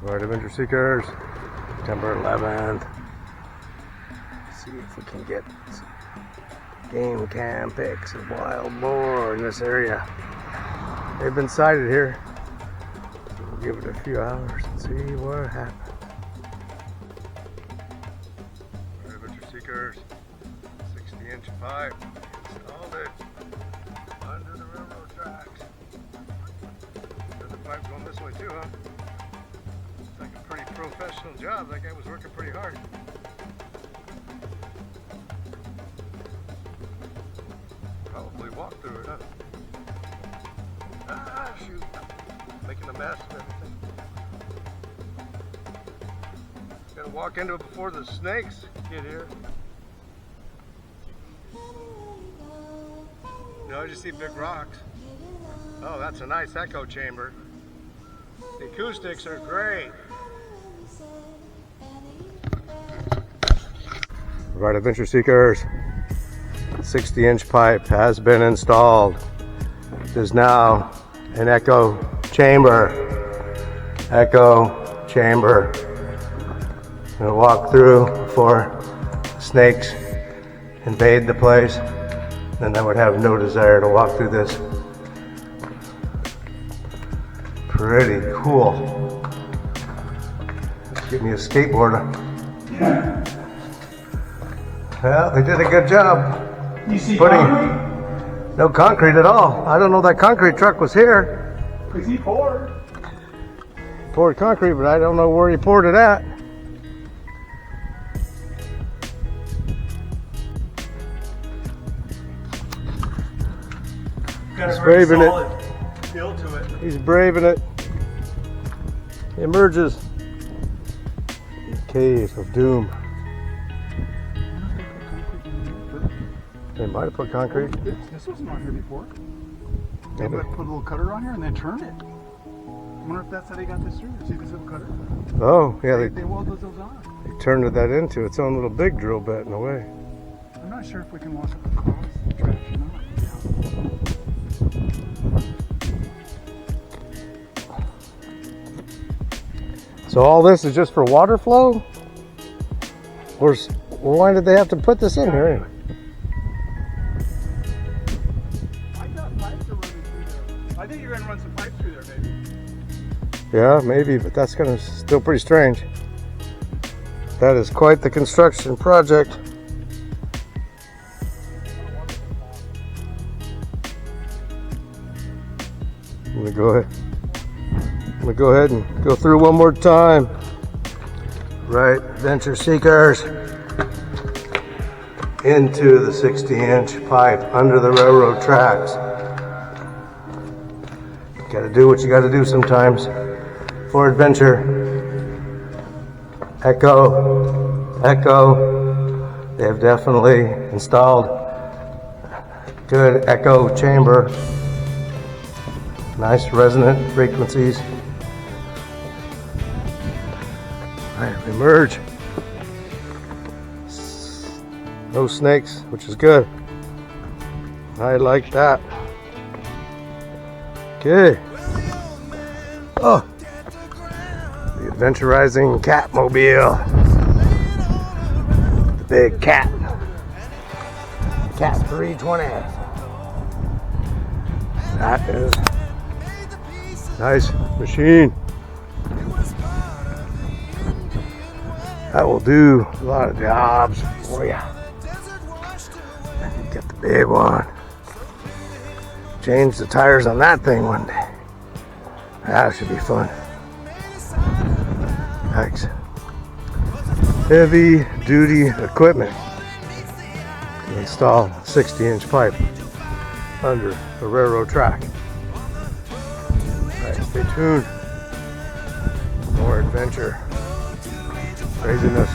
Right, adventure seekers, September 11th. See if we can get some game cam pics of wild boar in this area. They've been sighted here. We'll give it a few hours and see what happens. Right, adventure seekers, 60-inch pipe. Installed it under the railroad tracks. There's a pipe going this way too, huh? Like a pretty professional job. That guy was working pretty hard. Probably walked through it, huh? Ah, shoot. Making a mess of everything. Gotta walk into it before the snakes get here. No, I just see big rocks. Oh, that's a nice echo chamber. The acoustics are great. Right, adventure seekers, 60-inch pipe has been installed. It is now an echo chamber. Echo chamber. I'm gonna walk through before snakes invade the place. Then I would have no desire to walk through this. Pretty cool. Let's get me a skateboard. Yeah. Well, they did a good job. You see putting concrete? No concrete at all. I don't know that concrete truck was here. Because he poured. Poured concrete, but I don't know where he poured it at. Got He's a very braving it. solid feel to it. He's braving it. He emerges. Cave of doom. They might have put concrete. This wasn't on here before. They Maybe. put a little cutter on here and then turned it. I wonder if that's how they got this through. See this little cutter? Oh, yeah, They welded those on. they turned that into its own little big drill bit in a way. I'm not sure if we can walk across the tracks or not. So all this is just for water flow? Or why did they have to put this in here anyway? I got pipes are running through there. I think you're going to run some pipes through there, maybe. Yeah, maybe, but that's gonna still pretty strange. That is quite the construction project. I'm gonna go ahead and go through one more time. Right, adventure seekers, into the 60-inch pipe under the railroad tracks. Gotta do what you gotta do sometimes for adventure. Echo, echo. They have definitely installed good echo chamber. Nice resonant frequencies. All right, we emerge. No snakes, which is good. I like that. Okay. Oh, the adventurizing Catmobile. The big cat. Cat 320. That is nice machine. That will do a lot of jobs for you. Get the big one. Change the tires on that thing one day. That should be fun. Thanks. Heavy duty equipment to install 60-inch pipe under the railroad track. Alright, stay tuned. More adventure, craziness.